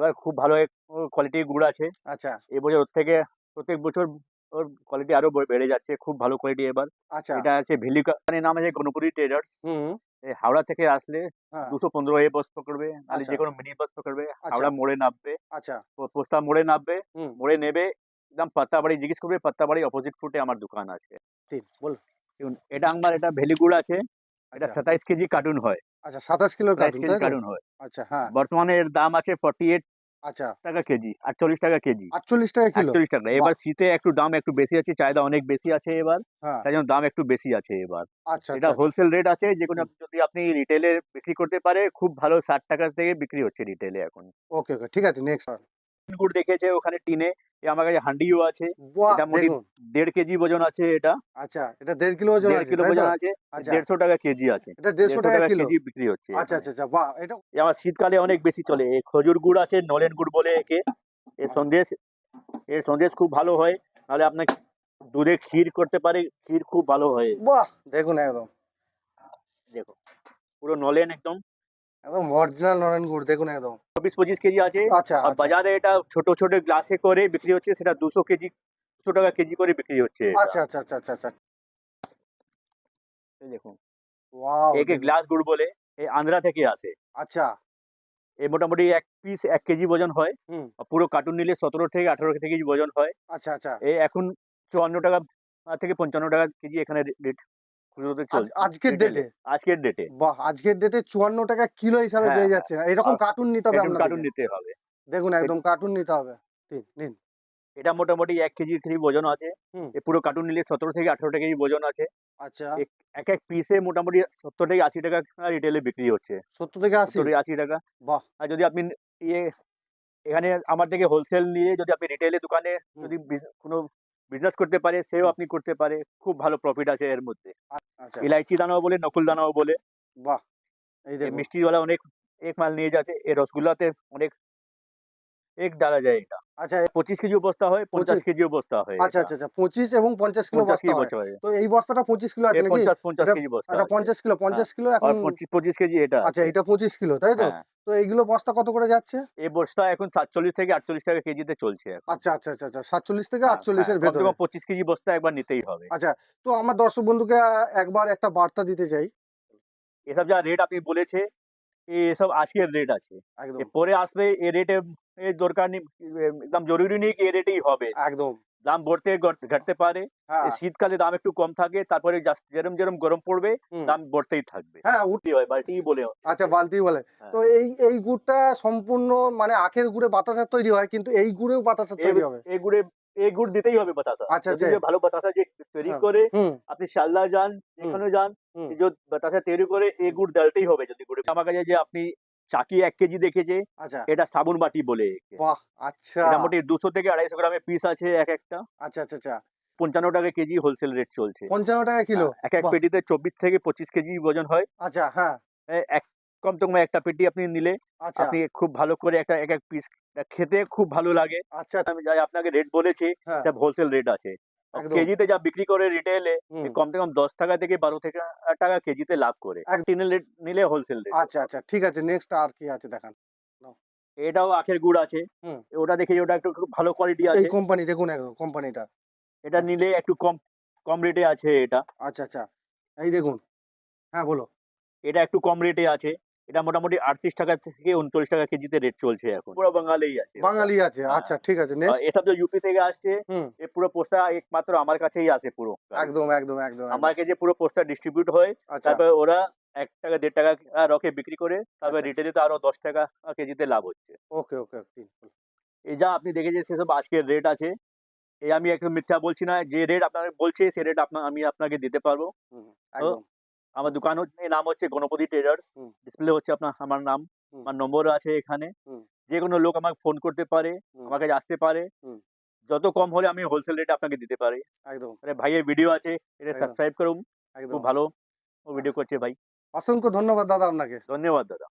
এবার খুব ভালো কোয়ালিটির গুড় আছে। আচ্ছা এবছর ওর থেকে প্রত্যেক বছর ওর কোয়ালিটি আরো বেড়ে যাচ্ছে, খুব ভালো কোয়ালিটি এবার। আচ্ছা এটা আছে ভ্যালি কোম্পানির নাম আছে গণপতি ট্রেডার্স। হুম এই হাওড়া থেকে আসলে হ্যাঁ 215 বাস পকড়বে, নাহলে আচ্ছা যে কোনো মিনি বাস পকড়বে, আচ্ছা হাওড়া মোড়ে নামবে, আচ্ছা পোস্তা মোড়ে নামবে, হুম মোড়ে নেবে একদম পাত্তাবাড়ি জিজ্ঞেস করবে, পাত্তাবাড়ি অপোজিট ফুটে আমার দোকান আছে। তিন বলুন দেখুন, এটা আমার এটা ভেলি গুড় আছে। এটা আচ্ছা 27 কেজি কার্টুন হয়, আচ্ছা 27 কিলোর 27 কার্টুন কেজি তাই তো? কার্টুন হয়। আচ্ছা হ্যাঁ বর্তমানে এর দাম আছে 48 আচ্ছা টাকা কেজি, 48 টাকা কেজি, 48 টাকা কিলো 48 টাকা। বাহ এবার শীতে একটু দাম একটু বেশি আছে, চাহিদা অনেক বেশি আছে এবার, হ্যাঁ তাই জন্য দাম একটু বেশি আছে এবার। আচ্ছা এটা আচ্ছা আচ্ছা হোলসেল রেট আছে, যে কোনো হুম যদি আপনি রিটেলে বিক্রি করতে পারে খুব ভালো, 60 টাকা থেকে বিক্রি হচ্ছে রিটেলে এখন। ওকে ওকে ঠিক আছে নেক্সট গুড় দেখেছে ওখানে টিনে, আমার কাছে হান্ডিও আছে। বাহ এটা মোটি দেখুন 1.5 কেজি ওজন আছে এটা, আচ্ছা এটা 1.5 কিলো ওজন 1.5 আছে কিলো তাই তো? ওজন আছে। আচ্ছা 150 টাকা কেজি আছে, এটা 150 150 টাকা টাকা কিলো কেজি বিক্রি হচ্ছে আচ্ছা এখানে। আচ্ছা আচ্ছা বাহ এটা এ আমার শীতকালে অনেক বেশি চলে। এই খজুর গুড় আছে, নলেন গুড় বলে একে। এর আচ্ছা, সন্দেশ, এর সন্দেশ খুব ভালো হয়। নাহলে আপনাকে দুধে ক্ষীর করতে পারে, ক্ষীর খুব ভালো হয়। বাহ দেখুন একদম দেখো, পুরো নলেন একদম। একদম অরিজিনাল নরেন গুড় দেখুন একদম 24-25 কেজি আছে। আচ্ছা আর আচ্ছা বাজারে এটা ছোট ছোট গ্লাসে করে বিক্রি হচ্ছে, সেটা 200 কেজি, 200 টাকা কেজি করে বিক্রি হচ্ছে এটা। আচ্ছা আচ্ছা আচ্ছা আচ্ছা আচ্ছা এই দেখুন, ওয়াও একে দেখুন গ্লাস গুড় বলে, এই আন্ধ্রা থেকে আসে। আচ্ছা এই মোটামুটি এক পিস 1 কেজি ওজন হয়। হুম আর পুরো কার্টুন নিলে 17 থেকে 18 কেজি ওজন হয়। আচ্ছা আচ্ছা এই এখন 54 টাকা থেকে 55 টাকা কেজি এখানে রেট খুচরোতে চলছে আজকের রিটেলে, ডেটে আজকের ডেটে। বাহ আজকের ডেটে 54 টাকা কিলো হিসাবে হ্যাঁ, পেয়ে হ্যাঁ। যাচ্ছে এরকম আর কার্টুন নিতে হবে একদম কার্টুন আপনাদেরকে নিতে হবে। দেখুন এট একদম কার্টুন নিতে হবে নিন নিন এটা মোটামুটি 1 কেজি ওজন আছে। হুম এ পুরো কার্টুন নিলে 17 থেকে 18 কেজি ওজন আছে। আচ্ছা এক পিসে মোটামুটি 70 থেকে 80 টাকা রিটেলে বিক্রি হচ্ছে। 70 থেকে 80 70 থেকে 80 টাকা। বাহ আর যদি আপনি ইয়ে এখানে আমার থেকে হোলসেল নিয়ে যদি আপনি রিটেলে দোকানে হুম যদি কোনো বিজনেস করতে পারে, সেও হুম আপনি করতে পারে। খুব ভালো প্রফিট আছে এর মধ্যে। আচ্ছা ইলাইচি দানাও বলে, নকুল দানাও বলে। বাহ এই এই দেখুন মিষ্টিওয়ালা অনেক এক মাল নিয়ে যাচ্ছে। এই রসগোল্লাতে অনেক এক ডালা যায় এটা। আচ্ছা 25 কেজিও বস্তা হয়, 50 25 কেজিও বস্তা হয় আচ্ছা এটা। আচ্ছা আচ্ছা 25 এবং 50 কিলো 50 বস্তা কেজি হয় বস্তা হয়। তো এই বস্তাটা 25 কিলো এ আছে নাকি 50 এটা কেজি বস্তা এটা আছে। 50 কিলো হ্যাঁ। 50 কিলো আর এখন 25 কেজি এটা আচ্ছা আছে। এটা 25 কিলো তাই তো হ্যাঁ। তো এইগুলো বস্তা কত করে যাচ্ছে এই বস্তা এখন 47 থেকে 48 টাকা কেজিতে চলছে এখন। আচ্ছা আচ্ছা আচ্ছা আচ্ছা 47 থেকে হ্যাঁ, 48 হ্যাঁ। এর কমসে ভেতরে কম 25 কেজি বস্তা একবার নিতেই হবে। আচ্ছা তো আমার দর্শক বন্ধুকে একবার একটা বার্তা দিতে চাই এসব যা রেট আপনি বলেছে, এসব আজকের রেট আছে। একদম পরে আসবে এ রেটে, এর দরকার নেই, একদম জরুরি নেই কি এ রেটেই হবে। একদম দাম ঘটতে পারে। এই হ্যাঁ শীতকালে দাম একটু কম থাকে, তারপরে যেরম যেরম গরম পড়বে হুম দাম বাড়তেই থাকবে। হ্যাঁ কি হয়, বাল্টি বলে আচ্ছা একে। বালতি বলে তো হ্যাঁ। এই গুড়টা সম্পূর্ণ মানে আখের গুড়ে বাতাসা তৈরি হয় কিন্তু এই গুড়েও বাতাসা এ তৈরি হবে এ গুড়ে এ গুড় দিতেই হবে বাতাসা। আচ্ছা যদি আচ্ছা যে ভালো বাতাসা যে তৈরি হ্যাঁ করে, হুম আপনি শিয়ালদা যান, হুম যেখানে যান, হুম যে বাতাসা তৈরি করে এ গুড় ডালতেই হবে যদি গুড়ে। আমার কাছে যে আপনি চাকি 1 কেজি দেখেছে, আচ্ছা এটা সাবুন বাটি বলে একে। বাহ আচ্ছা এটা মোটামুটি 200 থেকে 250 গ্রামের পিস আছে এক একটা। আচ্ছা আচ্ছা আচ্ছা 55 টাকা কেজি হোলসেল রেট চলছে। 55 টাকা কিলো হ্যাঁ, এক বাহ পেটিতে 24 থেকে 25 কেজি ওজন হয়। আচ্ছা হ্যাঁ এক কমসে কম একটা পেটি আপনি নিলে আচ্ছা আপনি খুব ভালো করে এক পিস খেতে খুব ভালো লাগে। আচ্ছা আমি যা আপনাকে রেট বলেছি, হ্যাঁ সব হোলসেল রেট আছে। একদম কেজিতে যা বিক্রি করে রিটেলে, হুম কমসে কম 10 টাকা থেকে 12 থেকে টাকা কেজিতে লাভ করে। টিনের রেট নিলে হোলসেল রেট আচ্ছা ওটা। আচ্ছা ঠিক আছে নেক্সট আর কি আছে দেখান নাও। এটাও আখের গুড় আছে। হুম ওটা দেখেছি, ওটা একটু খুব ভালো কোয়ালিটি এই আছে। কোম্পানি দেখুন একদম কোম্পানিটা এটা নিলে একটু কম কম রেটে আছে এটা। আচ্ছা আচ্ছা এই দেখুন হ্যাঁ বলো এটা একটু কম রেটে আছে। এটা মোটামুটি 38 টাকা থেকে 39 টাকা কেজিতে রেট চলছে এখন। পুরো বাঙালিই আছে ওটা। বাঙালি আছে হ্যাঁ। আচ্ছা ঠিক আছে নেক্সট এসব যে ইউপি থেকে আসছে, হুম এ পুরো পোস্তা একমাত্র আমার কাছেই আসে পুরো গাড়ি। একদম একদম একদম একদম আমার কাছে পুরো পোস্তা ডিস্ট্রিবিউট হয়। আচ্ছা তারপরে ওরা ১ টাকা ১.৫ টাকা রকে বিক্রি করে। তারপরে আচ্ছা রিটেলে তো আরো 10 টাকা কেজিতে লাভ হচ্ছে। ওকে ওকে এই যা আপনি দেখেছেন সেসব আজকের রেট আছে। এই আমি একদম মিথ্যা বলছি না। যে রেট আপনাকে বলছি সে রেট আমি আপনাকে দিতে পারবো। হুম তো একদম আমার দোকান নাম হচ্ছে গণপতি ট্রেডার্স। হুম ডিসপ্লে হচ্ছে আমার নাম। হুম আমার নম্বর আছে এখানে। হুম যেকোনো লোক আমাকে ফোন করতে পারে, হুম আমার কাছে আসতে পারে। হুম যত কম হলে আমি হোলসেল রেটে আপনাকে দিতে পারি। একদম আরে ভাইয়ের ভিডিও আছে, এটা একদম সাবস্ক্রাইব করুন। খুব একদম ভালো ও ভিডিও করছে ভাই। অসংখ্য ধন্যবাদ দাদা আপনাকে ধন্যবাদ দাদা।